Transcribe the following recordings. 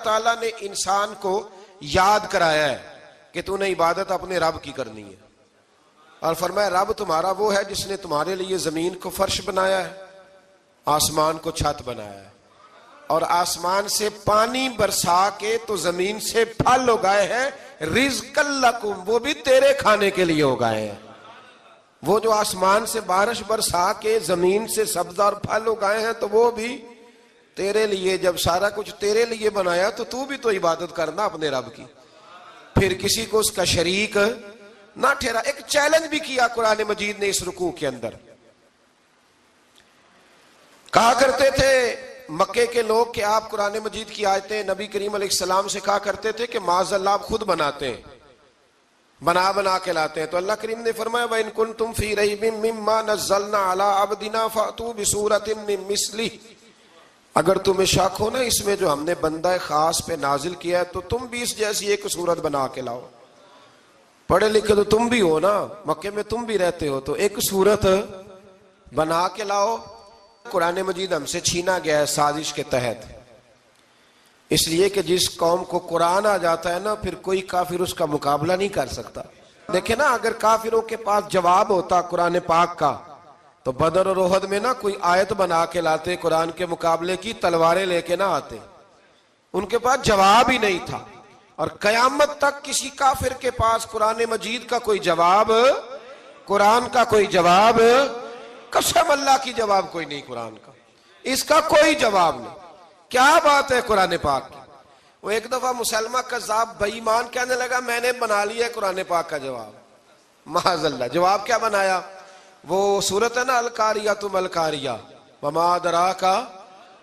تعالیٰ نے انسان کو یاد کرایا ہے کہ تو نے عبادت اپنے رب کی کرنی ہے، اور فرمایا رب تمہارا وہ ہے جس نے تمہارے لیے زمین کو فرش بنایا ہے، آسمان کو چھت بنایا ہے، اور آسمان سے پانی برسا کے تو زمین سے پھل اگائے ہیں، رزق لکم، وہ بھی تیرے کھانے کے لیے اگائے ہیں۔ وہ جو آسمان سے بارش برسا کے زمین سے سبز اور پھل اگائے ہیں تو وہ بھی تیرے لیے۔ جب سارا کچھ تیرے لیے بنایا تو بھی تو عبادت کرنا اپنے رب کی، پھر کسی کو اس کا شریک نہ ٹھہرا۔ ایک چیلنج بھی کیا قرآن مجید نے اس رکوع کے اندر، کہا کرتے تھے مکے کے لوگ کہ آپ قرآن مجید کی آیتیں نبی کریم علیہ السلام سے کہا کرتے تھے کہ معاذ اللہ آپ خود بناتے ہیں، بنا کے لاتے ہیں۔ تو اللہ کریم نے فرمایا وَإِن كُنتُمْ فِي رَيْبٍ مِّمَّا نَزَّلْنَا عَلَىٰ عَبْدِنَا فَأْتُوا بِسُورَةٍ مِّن مِّثْلِهِ، اگر تمہیں شک ہو نا اس میں جو ہم نے بندہ خاص پہ نازل کیا ہے تو تم بھی اس جیسی ایک صورت بنا کے لاؤ۔ پڑھے لکھے تو تم بھی ہو نا، مکے میں تم بھی رہتے ہو، تو ایک صورت بنا کے لاؤ۔ قرآن مجید ہم سے چھینا گیا ہے سازش کے تحت، اس لیے کہ جس قوم کو قرآن آ جاتا ہے نا پھر کوئی کافر اس کا مقابلہ نہیں کر سکتا۔ دیکھیں نا اگر کافروں کے پاس جواب ہوتا قرآن پاک کا تو بدر اور احد میں نا کوئی آیت بنا کے لاتے قرآن کے مقابلے کی، تلواریں لے کے نہ آتے، ان کے پاس جواب ہی نہیں تھا۔ اور قیامت تک کسی کافر کے پاس قرآن مجید کا کوئی جواب، قرآن کا کوئی جواب، قسم اللہ کی جواب کوئی نہیں، قرآن کا اس کا کوئی جواب نہیں۔ کیا بات ہے قرآن پاک کی۔ وہ ایک دفعہ مسلمہ کذاب بے ایمان کہنے لگا میں نے بنا لیا ہے قرآن پاک کا جواب، معاذ اللہ۔ جواب کیا بنایا؟ وہ سورت ہے نا القاریۃ ما القاریہ وما ادراک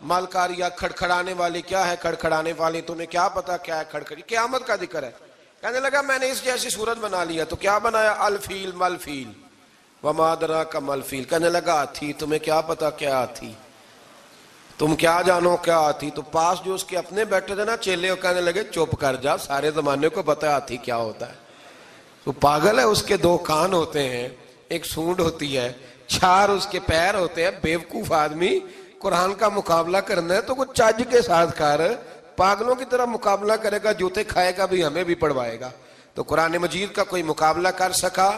ما القاریہ، کھڑکھڑانے والی کیا ہے، کھڑکھڑانے والی تمہیں کیا پتا کیا ہے کھڑکھڑی، قیامت کا ذکر ہے۔ کہنے لگا میں نے اس جیسی سورت بنا لیا، تو کیا بنایا؟ الفیل مل فیل وما ادراک ما الفیل۔ کہنے لگا ہاتھی، تمہیں کیا پتا کیا ہاتھی، تم کیا جانو کیا ہاتھی۔ تو پاس جو اس کے اپنے بیٹھے تھے نا چیلے، وہ کہنے لگے چپ کر جا، سارے زمانے کو پتا ہے ہاتھی کیا ہوتا ہے۔ تو پاگل ہے، اس کے دو کان ہوتے ہیں، ایک سونڈ ہوتی ہے، چار اس کے پیر ہوتے ہیں۔ بیوقوف آدمی، قرآن کا مقابلہ کرنا ہے تو کچھ چج کے ساتھ کر، پاگلوں کی طرح مقابلہ کرے گا، جوتے کھائے گا بھی ہمیں بھی پڑھوائے گا۔ تو قرآن مجید کا کوئی مقابلہ کر سکا؟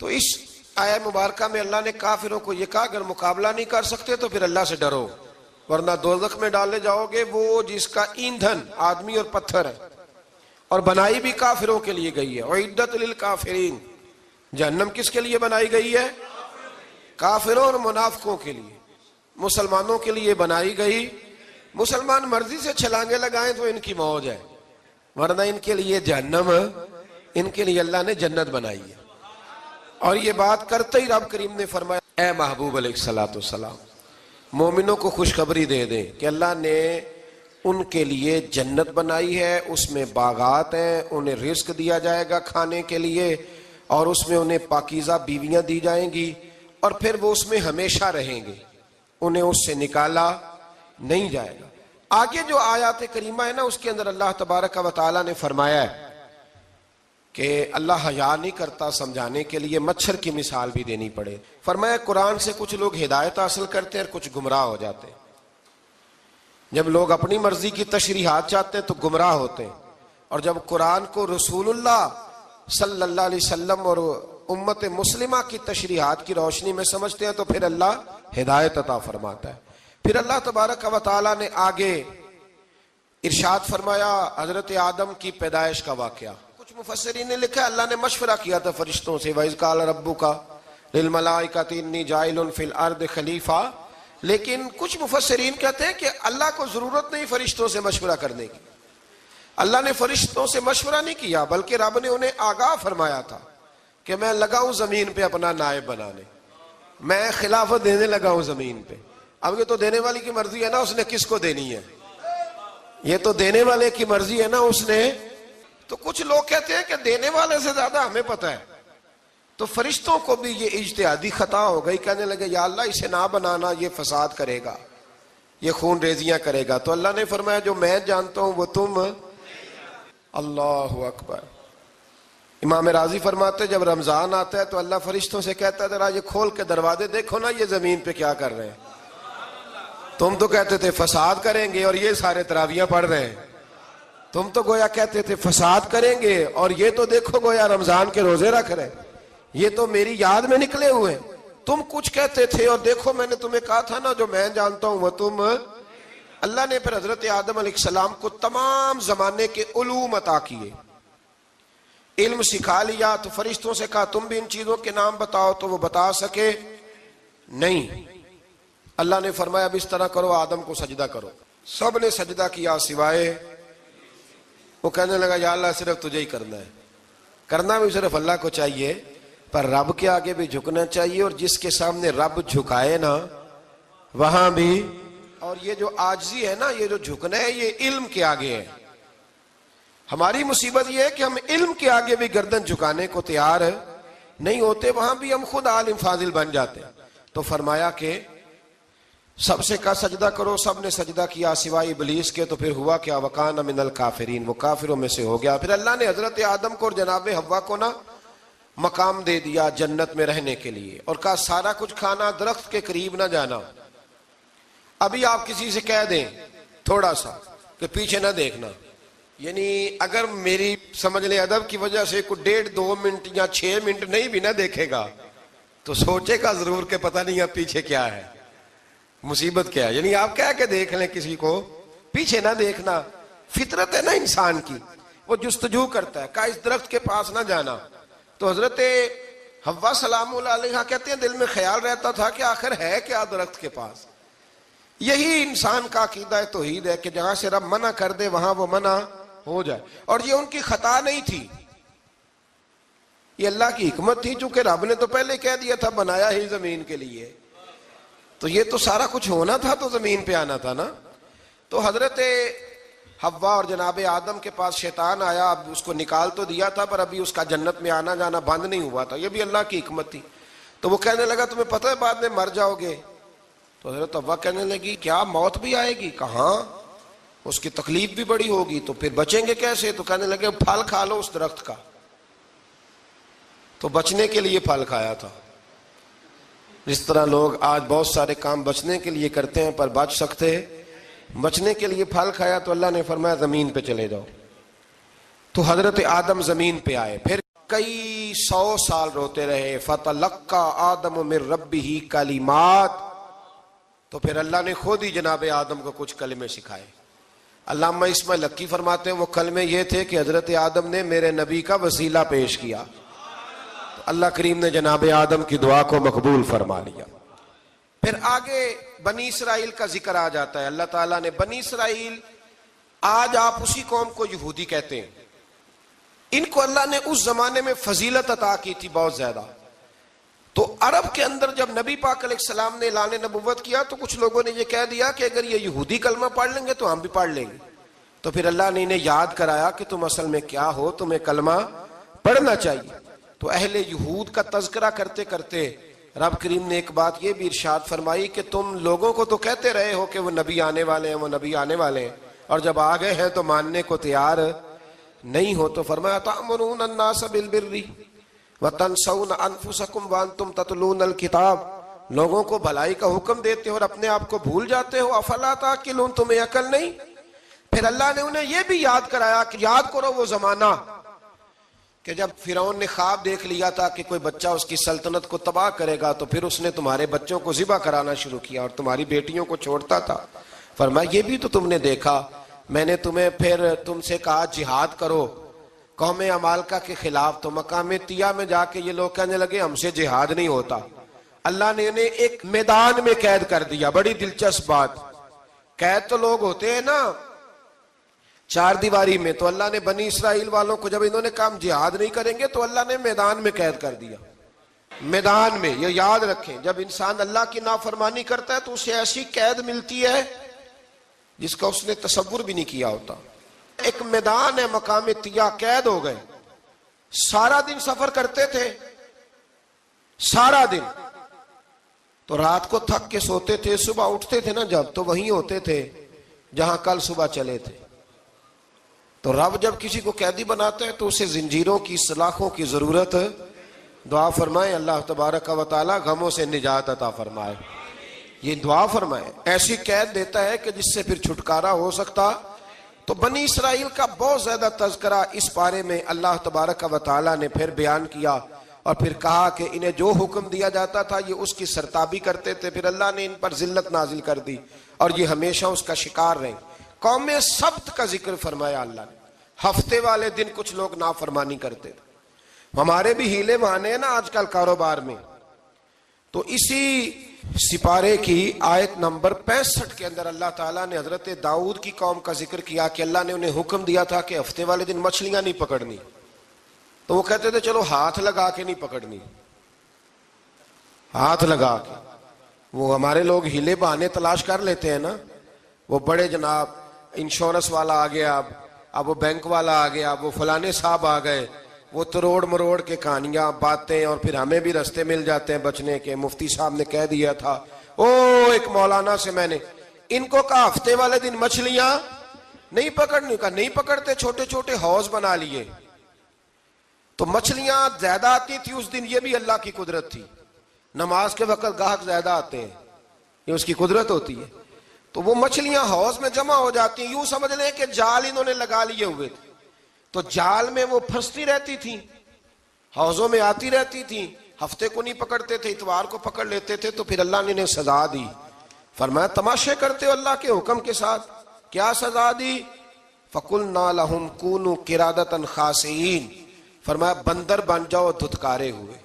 تو اس آیہ مبارکہ میں اللہ نے کافروں کو یہ کہا اگر مقابلہ نہیں کر سکتے تو پھر اللہ سے ڈرو، ورنہ دوزخ میں ڈالے جاؤ گے، وہ جس کا ایندھن آدمی اور پتھر ہے، اور بنائی بھی کافروں کے لیے گئی ہے۔ اعدت للکافرین، جہنم کس کے لیے بنائی گئی ہے؟ کافروں اور منافقوں کے لیے۔ مسلمانوں کے لیے بنائی گئی، مسلمان مرضی سے چھلانگے لگائیں تو ان کی موج ہے، ورنہ ان کے لیے جہنم، ان کے لیے اللہ نے جنت بنائی ہے۔ اور یہ بات کرتے ہی رب کریم نے فرمایا اے محبوب علیہ السلام مومنوں کو خوشخبری دے دیں کہ اللہ نے ان کے لیے جنت بنائی ہے، اس میں باغات ہیں، انہیں رزق دیا جائے گا کھانے کے لیے، اور اس میں انہیں پاکیزہ بیویاں دی جائیں گی، اور پھر وہ اس میں ہمیشہ رہیں گے، انہیں اس سے نکالا نہیں جائے گا۔ آگے جو آیات کریمہ ہے نا اس کے اندر اللہ تبارک و تعالیٰ نے فرمایا ہے کہ اللہ حیا نہیں کرتا سمجھانے کے لیے مچھر کی مثال بھی دینی پڑے۔ فرمایا قرآن سے کچھ لوگ ہدایت حاصل کرتے ہیں اور کچھ گمراہ ہو جاتے ہیں۔ جب لوگ اپنی مرضی کی تشریحات چاہتے ہیں تو گمراہ ہوتے ہیں، اور جب قرآن کو رسول اللہ صلی اللہ علیہ وسلم اور امت مسلمہ کی تشریحات کی روشنی میں سمجھتے ہیں تو پھر اللہ ہدایت عطا فرماتا ہے۔ پھر اللہ تبارک و تعالیٰ نے آگے ارشاد فرمایا حضرت آدم کی پیدائش کا واقعہ۔ کچھ مفسرین نے لکھا اللہ نے مشورہ کیا تھا فرشتوں سے، وَإِذْ قَالَ رَبُّكَ لِلْمَلَائِكَةِ إِنِّي جَاعِلٌ فِي الْأَرْضِ خَلِيفَةً، لیکن کچھ مفسرین کہتے ہیں کہ اللہ کو ضرورت نہیں فرشتوں سے مشورہ کرنے کی، اللہ نے فرشتوں سے مشورہ نہیں کیا، بلکہ رب نے انہیں آگاہ فرمایا تھا کہ میں لگا ہوں زمین پہ اپنا نائب بنانے، میں خلافت دینے لگا ہوں زمین پہ۔ اب یہ تو دینے والی کی مرضی ہے نا اس نے کس کو دینی ہے، یہ تو دینے والے کی مرضی ہے نا اس نے۔ تو کچھ لوگ کہتے ہیں کہ دینے والے سے زیادہ ہمیں پتہ ہے، تو فرشتوں کو بھی یہ اجتہادی خطا ہو گئی، کہنے لگے یا اللہ اسے نہ بنانا، یہ فساد کرے گا، یہ خون ریزیاں کرے گا۔ تو اللہ نے فرمایا جو میں جانتا ہوں وہ تم، اللہ اکبر۔ امام راضی فرماتے ہیں جب رمضان آتا ہے تو اللہ فرشتوں سے کہتا ہے ذرا یہ کھول کے دروازے دیکھو نا یہ زمین پہ کیا کر رہے ہیں، تم تو کہتے تھے فساد کریں گے اور یہ سارے تراویحاں پڑھ رہے ہیں. تم تو گویا کہتے تھے فساد کریں گے اور یہ تو دیکھو گویا رمضان کے روزے رکھ رہے. یہ تو میری یاد میں نکلے ہوئے ہیں. تم کچھ کہتے تھے اور دیکھو میں نے تمہیں کہا تھا نا جو میں جانتا ہوں وہ تم. اللہ نے پھر حضرت آدم علیہ السلام کو تمام زمانے کے علوم عطا کیے, علم سکھا لیا. تو فرشتوں سے کہا تم بھی ان چیزوں کے نام بتاؤ, تو وہ بتا سکے نہیں. اللہ نے فرمایا اب اس طرح کرو, آدم کو سجدہ کرو. سب نے سجدہ کیا سوائے. وہ کہنے لگا یا اللہ صرف تجھے ہی کرنا ہے. کرنا بھی صرف اللہ کو چاہیے, پر رب کے آگے بھی جھکنا چاہیے, اور جس کے سامنے رب جھکائے نا وہاں بھی. اور یہ جو عاجزی ہے نا, یہ جو جھکنا ہے, یہ علم کے آگے ہے. ہماری مصیبت یہ ہے کہ ہم علم کے آگے بھی گردن جھکانے کو تیار نہیں ہوتے, وہاں بھی ہم خود عالم فاضل بن جاتے. تو فرمایا کہ سب سے کہا سجدہ کرو, سب نے سجدہ کیا سوائے ابلیس کے. تو پھر ہوا کیا, وکان من الکافرین, وہ کافروں میں سے ہو گیا. پھر اللہ نے حضرت آدم کو اور جناب حوا کو نا مقام دے دیا جنت میں رہنے کے لیے, اور کہا سارا کچھ کھانا, درخت کے قریب نہ جانا. ابھی آپ کسی سے کہہ دیں تھوڑا سا کہ پیچھے نہ دیکھنا, یعنی اگر میری سمجھ لیں ادب کی وجہ سے کوئی 1.5-2 منٹ یا 6 منٹ نہیں بھی نہ دیکھے گا تو سوچے گا ضرور کہ پتہ نہیں اب پیچھے کیا ہے, مصیبت کیا ہے. یعنی آپ کہہ کے دیکھ لیں کسی کو, پیچھے نہ دیکھنا. فطرت ہے نا انسان کی, وہ جستجو کرتا ہے. کہا اس درخت کے پاس نہ جانا. تو حضرت حوا سلام اللہ علیہ کہتے ہیں دل میں خیال رہتا تھا کہ آخر ہے کیا درخت کے پاس. یہی انسان کا عقیدہ توحید ہے کہ جہاں سے رب منع کر دے وہاں وہ منع ہو جائے. اور یہ ان کی خطا نہیں تھی, یہ اللہ کی حکمت تھی, چونکہ رب نے تو پہلے کہہ دیا تھا بنایا ہی زمین کے لیے, تو یہ تو سارا کچھ ہونا تھا تو زمین پہ آنا تھا نا. تو حضرت حوا اور جناب آدم کے پاس شیطان آیا, اب اس کو نکال تو دیا تھا پر ابھی اس کا جنت میں آنا جانا بند نہیں ہوا تھا, یہ بھی اللہ کی حکمت تھی. تو وہ کہنے لگا تمہیں پتہ ہے بعد میں مر جاؤ گے. تو حضرت حوا کہنے لگی کیا موت بھی آئے گی؟ کہاں, اس کی تکلیف بھی بڑی ہوگی, تو پھر بچیں گے کیسے؟ تو کہنے لگے پھل کھا لو اس درخت کا. تو بچنے کے لیے پھل کھایا تھا. جس طرح لوگ آج بہت سارے کام بچنے کے لیے کرتے ہیں پر بچ سکتے, بچنے کے لیے پھل کھایا. تو اللہ نے فرمایا زمین پہ چلے جاؤ. تو حضرت آدم زمین پہ آئے, پھر کئی 100 سال روتے رہے. فَتَلَقَّى آدَمُ مِن رَبِّهِ کلمات, تو پھر اللہ نے خود ہی جناب آدم کو کچھ کلمے سکھائے. علامہ اسماعیل حقی فرماتے ہیں وہ کلمے یہ تھے کہ حضرت آدم نے میرے نبی کا وسیلہ پیش کیا, تو اللہ کریم نے جناب آدم کی دعا کو مقبول فرما لیا. پھر آگے بنی اسرائیل کا ذکر آ جاتا ہے. اللہ تعالیٰ نے بنی اسرائیل, آج آپ اسی قوم کو یہودی کہتے ہیں, ان کو اللہ نے اس زمانے میں فضیلت عطا کی تھی بہت زیادہ. تو عرب کے اندر جب نبی پاک علیہ السلام نے اعلان نبوت کیا تو کچھ لوگوں نے یہ کہہ دیا کہ اگر یہ یہودی کلمہ پڑھ لیں گے تو ہم بھی پڑھ لیں گے. تو پھر اللہ نے انہیں یاد کرایا کہ تم اصل میں کیا ہو, تمہیں کلمہ پڑھنا چاہیے. تو اہل یہود کا تذکرہ کرتے کرتے رب کریم نے ایک بات یہ بھی ارشاد فرمائی کہ تم لوگوں کو تو کہتے رہے ہو کہ وہ نبی آنے والے ہیں, وہ نبی آنے والے ہیں, اور جب آ گئے ہیں تو ماننے کو تیار نہیں ہو. تو فرمایا تأمرون الناس بالبر وَتَنْسَوْنَ أَنفُسَكُمْ وَأَنْتُمْ تَتْلُونَ الْكِتَابَ, لوگوں کو بھلائی کا حکم دیتے ہو اور اپنے آپ کو بھول جاتے ہو. افلا تعقلون, تمہیں عقل نہیں؟ پھر اللہ نے انہیں یہ بھی یاد کرایا کہ یاد کرو وہ زمانہ کہ جب فرعون نے خواب دیکھ لیا تھا کہ کوئی بچہ اس کی سلطنت کو تباہ کرے گا, تو پھر اس نے تمہارے بچوں کو ذبح کرانا شروع کیا اور تمہاری بیٹیوں کو چھوڑتا تھا. فرمایا یہ بھی تو تم نے دیکھا, میں نے تمہیں پھر تم سے کہا جہاد کرو قوم عمالقہ کے خلاف, تو مقام طیہ میں جا کے یہ لوگ کہنے لگے ہم سے جہاد نہیں ہوتا. اللہ نے انہیں ایک میدان میں قید کر دیا. بڑی دلچسپ بات, قید تو لوگ ہوتے ہیں نا 4 دیواری میں, تو اللہ نے بنی اسرائیل والوں کو جب انہوں نے کہا ہم جہاد نہیں کریں گے تو اللہ نے میدان میں قید کر دیا. میدان میں, یہ یاد رکھیں, جب انسان اللہ کی نافرمانی کرتا ہے تو اسے ایسی قید ملتی ہے جس کا اس نے تصور بھی نہیں کیا ہوتا. ایک میدان ہے مقام طیہ, قید ہو گئے. سارا دن سفر کرتے تھے, سارا دن, تو رات کو تھک کے سوتے تھے, صبح اٹھتے تھے نا جب, تو وہیں ہوتے تھے جہاں کل صبح چلے تھے. تو رب جب کسی کو قیدی بناتا ہے تو اسے زنجیروں کی سلاخوں کی ضرورت ہے. دعا فرمائے اللہ تبارک و تعالی غموں سے نجات عطا فرمائے. یہ دعا فرمائے، ایسی قید دیتا ہے کہ جس سے پھر چھٹکارا ہو سکتا۔ تو بنی اسرائیل کا بہت زیادہ تذکرہ اس پارے میں اللہ تبارک و تعالیٰ نے پھر بیان کیا، اور پھر کہا کہ انہیں جو حکم دیا جاتا تھا یہ اس کی سرتابی کرتے تھے، پھر اللہ نے ان پر ذلت نازل کر دی اور یہ ہمیشہ اس کا شکار رہے۔ قوم سبت کا ذکر فرمایا اللہ نے، ہفتے والے دن کچھ لوگ نافرمانی کرتے تھے۔ ہمارے بھی ہیلے بہانے ہیں نا آج کل کاروبار میں، تو اسی سپارے کی آیت نمبر 65 کے اندر اللہ تعالیٰ نے حضرت داؤد کی قوم کا ذکر کیا کہ اللہ نے انہیں حکم دیا تھا کہ ہفتے والے دن مچھلیاں نہیں پکڑنی، تو وہ کہتے تھے چلو ہاتھ لگا کے نہیں پکڑنی، ہاتھ لگا کے۔ وہ ہمارے لوگ ہیلے بہانے تلاش کر لیتے ہیں نا، وہ بڑے جناب انشورنس والا آ گیا، اب وہ بینک والا آ گیا، اب وہ فلانے صاحب آ گئے، وہ تروڑ مروڑ کے کہانیاں باتیں، اور پھر ہمیں بھی رستے مل جاتے ہیں بچنے کے۔ مفتی صاحب نے کہہ دیا تھا، ایک مولانا سے میں نے ان کو کہا ہفتے والے دن مچھلیاں نہیں پکڑنی، کہا نہیں پکڑتے، چھوٹے چھوٹے حوض بنا لیے۔ تو مچھلیاں زیادہ آتی تھی اس دن، یہ بھی اللہ کی قدرت تھی۔ نماز کے وقت گاہک زیادہ آتے ہیں، یہ اس کی قدرت ہوتی ہے۔ تو وہ مچھلیاں حوض میں جمع ہو جاتی ہیں، یوں سمجھ لیں کہ جال انہوں نے لگا لیے ہوئے تھے، تو جال میں وہ پھنستی رہتی تھی، حوضوں میں آتی رہتی تھی۔ ہفتے کو نہیں پکڑتے تھے، اتوار کو پکڑ لیتے تھے، تو پھر اللہ نے انہیں سزا دی۔ فرمایا تماشے کرتے ہو اللہ کے حکم کے ساتھ؟ کیا سزا دی؟ فَقُلْنَا لَهُمْ كُونُوا قِرَادَةً خَاسِئِينَ، فرمایا بندر بن جاؤ دھتکارے ہوئے۔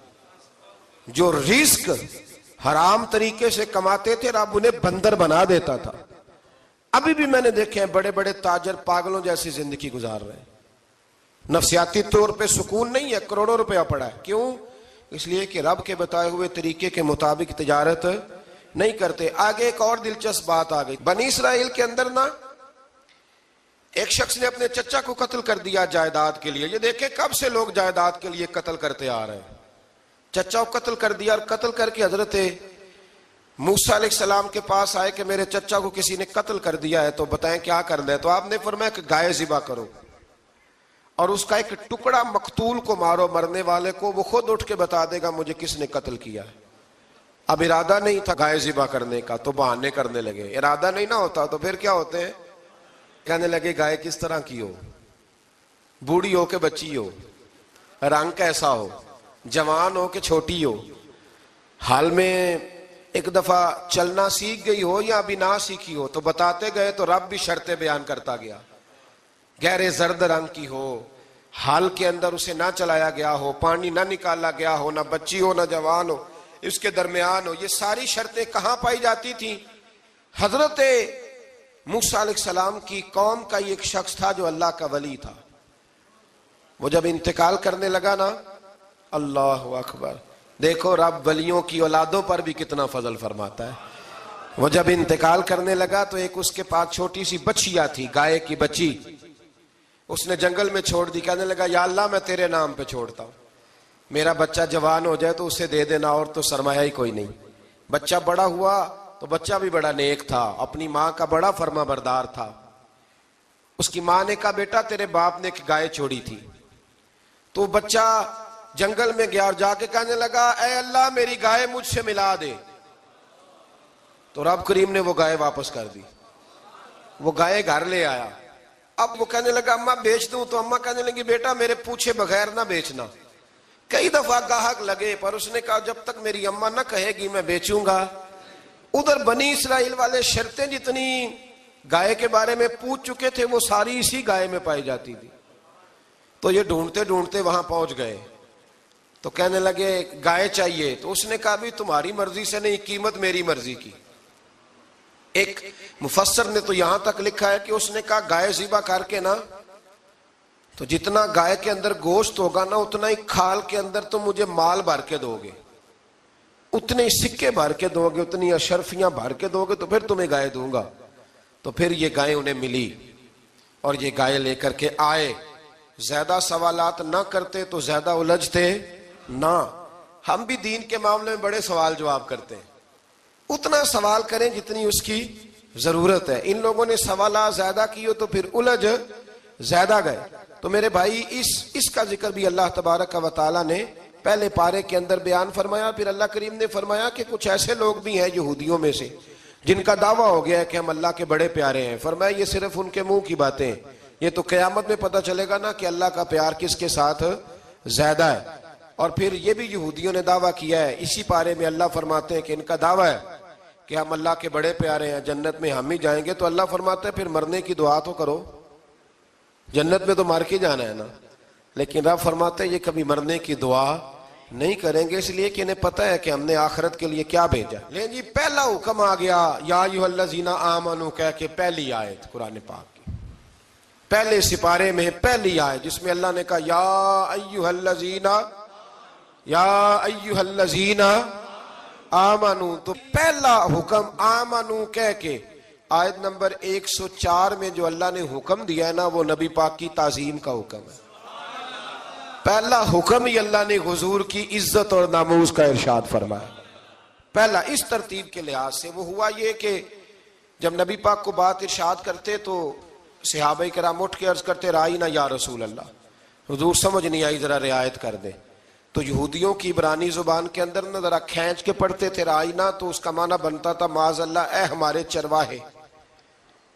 جو رزق حرام طریقے سے کماتے تھے رب انہیں بندر بنا دیتا تھا۔ ابھی بھی میں نے دیکھے ہیں بڑے بڑے تاجر پاگلوں جیسی زندگی گزار رہے ہیں، نفسیاتی طور پہ سکون نہیں ہے، کروڑوں روپیہ پڑا ہے۔ کیوں؟ اس لیے کہ رب کے بتائے ہوئے طریقے کے مطابق تجارت نہیں کرتے۔ آگے ایک اور دلچسپ بات آ گئی، بنی اسرائیل کے اندر نا ایک شخص نے اپنے چچا کو قتل کر دیا جائیداد کے لیے۔ یہ دیکھیں کب سے لوگ جائیداد کے لیے قتل کرتے آ رہے ہیں۔ چچا کو قتل کر دیا، اور قتل کر کے حضرت موسیٰ علیہ السلام کے پاس آئے کہ میرے چچا کو کسی نے قتل کر دیا ہے، تو بتائیں کیا کرنا ہے؟ تو آپ نے فرمایا کہ گائے ذبح کرو، اور اس کا ایک ٹکڑا مقتول کو مارو، مرنے والے کو، وہ خود اٹھ کے بتا دے گا مجھے کس نے قتل کیا ہے۔ اب ارادہ نہیں تھا گائے ذبح کرنے کا، تو بہانے کرنے لگے۔ ارادہ نہیں نہ ہوتا تو پھر کیا ہوتے ہیں؟ کہنے لگے گائے کس طرح کی ہو، بوڑھی ہو کہ بچی ہو، رنگ کیسا ہو، جوان ہو کہ چھوٹی ہو، حال میں ایک دفعہ چلنا سیکھ گئی ہو یا ابھی نہ سیکھی ہو۔ تو بتاتے گئے تو رب بھی شرطیں بیان کرتا گیا، گہرے زرد رنگ کی ہو، حال کے اندر اسے نہ چلایا گیا ہو، پانی نہ نکالا گیا ہو، نہ بچی ہو نہ جوان ہو، اس کے درمیان ہو۔ یہ ساری شرطیں کہاں پائی جاتی تھیں؟ حضرت موسیٰ علیہ السلام کی قوم کا ایک شخص تھا جو اللہ کا ولی تھا۔ وہ جب انتقال کرنے لگا نا، اللہ اکبر، دیکھو رب ولیوں کی اولادوں پر بھی کتنا فضل فرماتا ہے۔ وہ جب انتقال کرنے لگا تو ایک اس کے پاس چھوٹی سی بچیا تھی، گائے کی بچی، اس نے جنگل میں چھوڑ دی۔ کہنے لگا یا اللہ میں تیرے نام پہ چھوڑتا ہوں، میرا بچہ جوان ہو جائے تو اسے دے دینا، اور تو سرمایہ ہی کوئی نہیں۔ بچہ بڑا ہوا تو بچہ بھی بڑا نیک تھا، اپنی ماں کا بڑا فرما بردار تھا۔ اس کی ماں نے کہا بیٹا تیرے باپ نے ایک گائے چھوڑی تھی۔ تو بچہ جنگل میں گیا اور جا کے کہنے لگا اے اللہ میری گائے مجھ سے ملا دے۔ تو رب کریم نے وہ گائے واپس کر دی، وہ گائے گھر لے آیا۔ اب وہ کہنے لگا اماں بیچ دوں، تو اماں کہنے لگی بیٹا میرے پوچھے بغیر نہ بیچنا۔ کئی دفعہ گاہک لگے پر اس نے کہا جب تک میری اماں نہ کہے گی میں بیچوں گا۔ ادھر بنی اسرائیل والے شرطیں جتنی گائے کے بارے میں پوچھ چکے تھے وہ ساری اسی گائے میں پائی جاتی تھی۔ تو یہ ڈھونڈتے ڈھونڈتے وہاں پہنچ گئے، تو کہنے لگے گائے چاہیے۔ تو اس نے کہا بھی تمہاری مرضی سے نہیں، قیمت میری مرضی کی۔ ایک مفسر نے تو یہاں تک لکھا ہے کہ اس نے کہا گائے ذبح کر کے نا، تو جتنا گائے کے اندر گوشت ہوگا نا اتنا ہی کھال کے اندر تم مجھے مال بھر کے دو گے، اتنے سکے بھر کے دو گے، اتنی اشرفیاں بھر کے دو گے تو پھر تمہیں گائے دوں گا۔ تو پھر یہ گائے انہیں ملی اور یہ گائے لے کر کے آئے۔ زیادہ سوالات نہ کرتے تو زیادہ الجھتے نہ۔ ہم بھی دین کے معاملے میں بڑے سوال جواب کرتے ہیں، اتنا سوال کریں جتنی اس کی ضرورت ہے۔ ان لوگوں نے سوالات زیادہ کیے تو پھر الجھ زیادہ گئے۔ تو میرے بھائی اس کا ذکر بھی اللہ تبارک و تعالیٰ نے پہلے پارے کے اندر بیان فرمایا. پھر اللہ کریم نے فرمایا کہ کچھ ایسے لوگ بھی ہیں یہودیوں میں سے جن کا دعویٰ ہو گیا ہے کہ ہم اللہ کے بڑے پیارے ہیں. فرمایا یہ صرف ان کے منہ کی باتیں ہیں, یہ تو قیامت میں پتہ چلے گا نا کہ اللہ کا پیار کس کے ساتھ زیادہ ہے. اور پھر یہ بھی یہودیوں نے دعویٰ کیا ہے, اسی پارے میں اللہ فرماتے ہیں کہ ان کا دعویٰ ہے کہ ہم اللہ کے بڑے پیارے ہیں, جنت میں ہم ہی جائیں گے. تو اللہ فرماتا ہے پھر مرنے کی دعا تو کرو, جنت میں تو مر کے جانا ہے نا. لیکن رب فرماتے ہیں یہ کبھی مرنے کی دعا نہیں کریں گے, اس لیے کہ انہیں پتہ ہے کہ ہم نے آخرت کے لیے کیا بھیجا. لیکن جی پہلا حکم آ گیا یا ایھا الذین آمنوا کہہ کے, پہلی آیت قرآن پاک کی پہلے سپارے میں پہلی آیت جس میں اللہ نے کہا یا ایھا الذین آمنوا. تو پہلا حکم آمنوا کہہ کے آیت نمبر 104 میں جو اللہ نے حکم دیا ہے نا وہ نبی پاک کی تعظیم کا حکم ہے. پہلا حکم ہی اللہ نے حضور کی عزت اور ناموس کا ارشاد فرمایا. پہلا اس ترتیب کے لحاظ سے وہ ہوا یہ کہ جب نبی پاک کو بات ارشاد کرتے تو صحابہ کرام اٹھ کے عرض کرتے رائینا یا رسول اللہ, حضور سمجھ نہیں آئی ذرا رعایت کر دیں. تو یہودیوں کی عبرانی زبان کے اندر نہ ذرا کھینچ کے پڑھتے تھے رائینا, تو اس کا معنی بنتا تھا معاذ اللہ اے ہمارے چرواہے.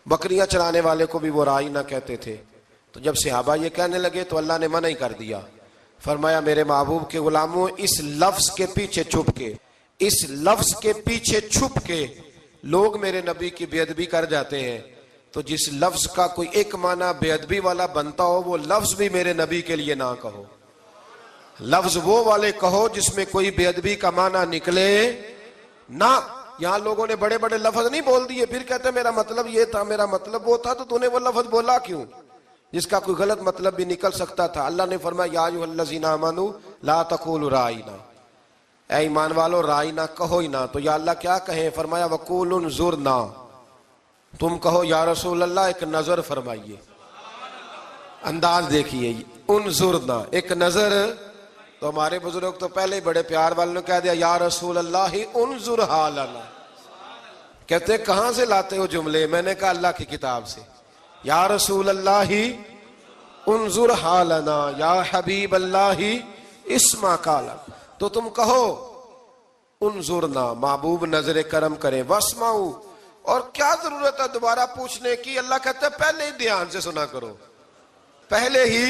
بکریاں چرانے والے کو بھی وہ رائینا کہتے تھے. تو جب صحابہ یہ کہنے لگے تو اللہ نے منع ہی کر دیا. فرمایا میرے محبوب کے غلاموں, اس لفظ کے پیچھے چھپ کے, اس لفظ کے پیچھے چھپ کے لوگ میرے نبی کی بے ادبی کر جاتے ہیں. تو جس لفظ کا کوئی ایک معنی بے ادبی والا بنتا ہو وہ لفظ بھی میرے نبی کے لیے نہ کہو. لفظ وہ والے کہو جس میں کوئی بے ادبی کا معنی نکلے نہ. یہاں لوگوں نے بڑے بڑے لفظ نہیں بول دیے, پھر کہتے میرا مطلب یہ تھا, میرا مطلب وہ تھا. تو تو نے وہ لفظ بولا کیوں جس کا کوئی غلط مطلب بھی نکل سکتا تھا؟ اللہ نے فرمایا یا ایھا الذین آمنوا لا تقولوا رائینا, اے ایمان والو رائینا کہو ہی نہ. تو یا اللہ کیا کہیں؟ فرمایا وقولوا انظرنا, تم کہو یا رسول اللہ ایک نظر فرمائیے. انداز دیکھیے, انظرنا ایک نظر. تو ہمارے بزرگ تو پہلے بڑے پیار والوں نے کہہ دیا یا رسول اللہ انظر حالنا. کہتے کہاں سے لاتے ہو جملے؟ میں نے کہا اللہ کی کتاب سے. یا رسول اللہ انظر حالنا یا حبیب اللہ اسمع قالا. تو تم کہو انظرنا, محبوب نظر کرم کریں, واسمعوا, اور کیا ضرورت ہے دوبارہ پوچھنے کی؟ اللہ کہتا ہے پہلے ہی دھیان سے سنا کرو, پہلے ہی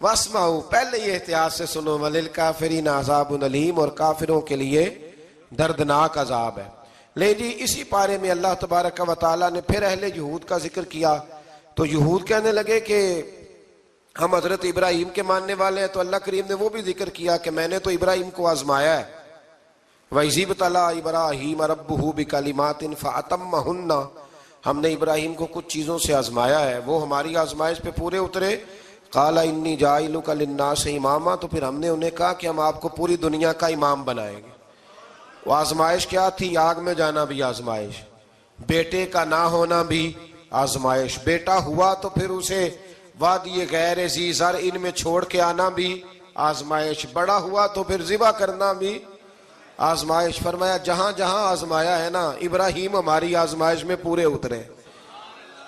واسمعوا, پہلے ہی احتیاط سے سنو. وللکافرین عذاب علیم, اور کافروں کے لیے دردناک عذاب ہے. لے جی اسی پارے میں اللہ تبارک و تعالیٰ نے پھر اہل یہود کا ذکر کیا. تو یہود کہنے لگے کہ ہم حضرت ابراہیم کے ماننے والے ہیں. تو اللہ کریم نے وہ بھی ذکر کیا کہ میں نے تو ابراہیم کو آزمایا ہے. وَإِذِ ابْتَلَىٰ إِبْرَاهِيمَ رَبُّهُ بِكَلِمَاتٍ فَأَتَمَّهُنَّ, ہم نے ابراہیم کو کچھ چیزوں سے آزمایا ہے, وہ ہماری آزمائش پہ پورے اترے. قَالَ إِنِّي جَاعِلُكَ لِلنَّاسِ إِمَامًا, تو پھر ہم نے انہیں کہا کہ ہم آپ کو پوری دنیا کا امام بنائیں گے. وہ آزمائش کیا تھی؟ آگ میں جانا بھی آزمائش, بیٹے کا نہ ہونا بھی آزمائش, بیٹا ہوا تو پھر اسے وادی غیر ذی زرع ان میں چھوڑ کے آنا بھی آزمائش, بڑا ہوا تو پھر ذبح کرنا بھی آزمائش. فرمایا جہاں جہاں آزمایا ہے نا ابراہیم ہماری آزمائش میں پورے اترے.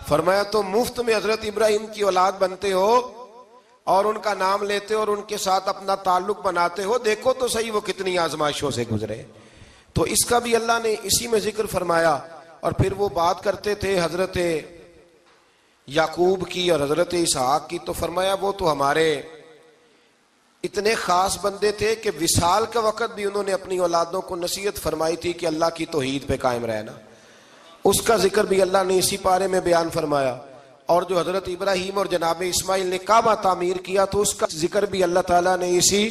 فرمایا تو مفت میں حضرت ابراہیم کی اولاد بنتے ہو اور ان کا نام لیتے اور ان کے ساتھ اپنا تعلق بناتے ہو, دیکھو تو صحیح وہ کتنی آزمائشوں سے گزرے. تو اس کا بھی اللہ نے اسی میں ذکر فرمایا. اور پھر وہ بات کرتے تھے حضرت یعقوب کی اور حضرت اسحاق کی. تو فرمایا وہ تو ہمارے اتنے خاص بندے تھے کہ وصال کے وقت بھی انہوں نے اپنی اولادوں کو نصیحت فرمائی تھی کہ اللہ کی توحید پہ قائم رہنا. اس کا ذکر بھی اللہ نے اسی پارے میں بیان فرمایا. اور جو حضرت ابراہیم اور جناب اسماعیل نے کعبہ تعمیر کیا تو اس کا ذکر بھی اللہ تعالیٰ نے اسی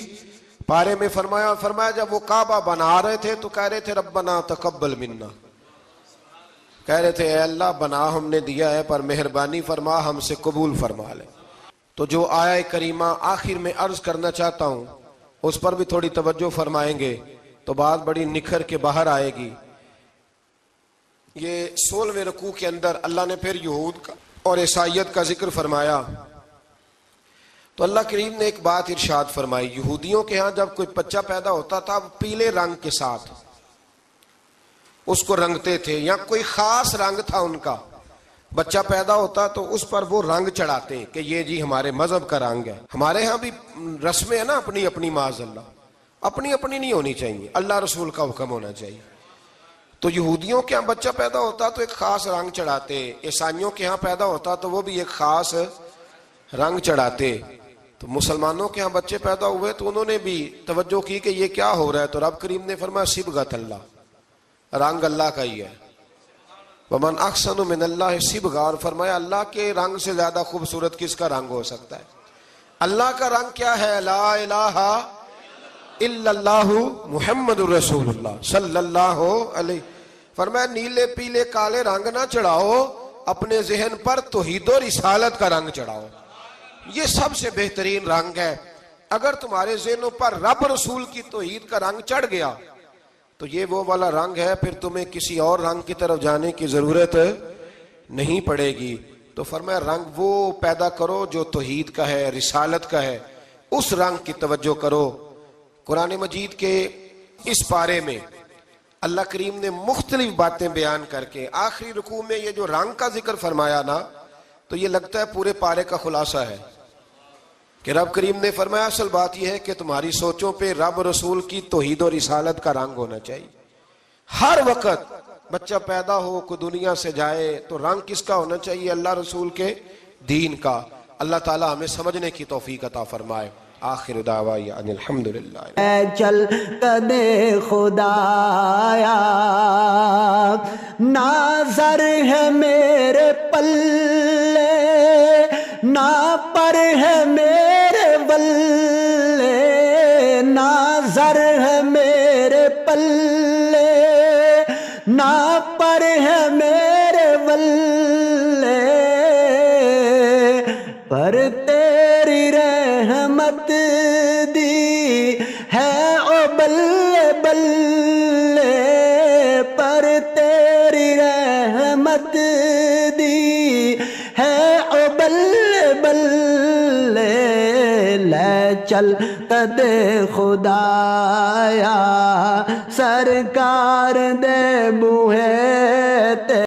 پارے میں فرمایا. فرمایا جب وہ کعبہ بنا رہے تھے تو کہہ رہے تھے ربنا تقبل منا, کہہ رہے تھے اے اللہ بنا ہم نے دیا ہے پر مہربانی فرما ہم سے قبول فرما لے. تو جو آیہ کریمہ آخر میں عرض کرنا چاہتا ہوں اس پر بھی تھوڑی توجہ فرمائیں گے تو بات بڑی نکھر کے باہر آئے گی. یہ 16ویں رکوع کے اندر اللہ نے پھر یہود کا اور عیسائیت کا ذکر فرمایا. تو اللہ کریم نے ایک بات ارشاد فرمائی, یہودیوں کے ہاں جب کوئی بچہ پیدا ہوتا تھا پیلے رنگ کے ساتھ اس کو رنگتے تھے, یا کوئی خاص رنگ تھا ان کا. بچہ پیدا ہوتا تو اس پر وہ رنگ چڑھاتے کہ یہ جی ہمارے مذہب کا رنگ ہے. ہمارے ہاں بھی رسمیں ہیں نا اپنی اپنی، معاذ اللہ اپنی اپنی نہیں ہونی چاہیے، اللہ رسول کا حکم ہونا چاہیے. تو یہودیوں کے ہاں بچہ پیدا ہوتا تو ایک خاص رنگ چڑھاتے، عیسائیوں کے ہاں پیدا ہوتا تو وہ بھی ایک خاص رنگ چڑھاتے. تو مسلمانوں کے ہاں بچے پیدا ہوئے تو انہوں نے بھی توجہ کی کہ یہ کیا ہو رہا ہے، تو رب کریم نے فرمایا صبغۃ اللہ، رنگ اللہ کا ہی ہے. ومن احسن من اللہ صبغہ، اور فرمایا اللہ کے رنگ سے زیادہ خوبصورت کس کا رنگ ہو سکتا ہے. اللہ کا رنگ کیا ہے؟ لا الہ الا اللہ محمد الرسول اللہ صلی اللہ علیہ. فرمایا نیلے پیلے کالے رنگ نہ چڑھاؤ، اپنے ذہن پر توحید و رسالت کا رنگ چڑھاؤ. یہ سب سے بہترین رنگ ہے. اگر تمہارے ذہنوں پر رب رسول کی توحید کا رنگ چڑھ گیا تو یہ وہ والا رنگ ہے، پھر تمہیں کسی اور رنگ کی طرف جانے کی ضرورت نہیں پڑے گی. تو فرمایا رنگ وہ پیدا کرو جو توحید کا ہے، رسالت کا ہے، اس رنگ کی توجہ کرو. قرآن مجید کے اس پارے میں اللہ کریم نے مختلف باتیں بیان کر کے آخری رکوع میں یہ جو رنگ کا ذکر فرمایا نا، تو یہ لگتا ہے پورے پارے کا خلاصہ ہے کہ رب کریم نے فرمایا اصل بات یہ ہے کہ تمہاری سوچوں پہ رب رسول کی توحید و رسالت کا رنگ ہونا چاہیے. ہر وقت بچہ پیدا ہو، کوئی دنیا سے جائے تو رنگ کس کا ہونا چاہیے؟ اللہ رسول کے دین کا. اللہ تعالی ہمیں سمجھنے کی توفیق عطا فرمائے. آخر دعوانا ان الحمدللہ. چل قدے خدایا ناظر ہے میرے پلے، نا پر ہے میرے ولے، ناظر ہے میرے پلے، نا پر ہے میرے ولے، پر تیری رحمت دی ہے او بلے بلے، پر تیری رحمت دی ہے او بلے بلے. لے چل قدے خدایا سرکار دے بوہے تے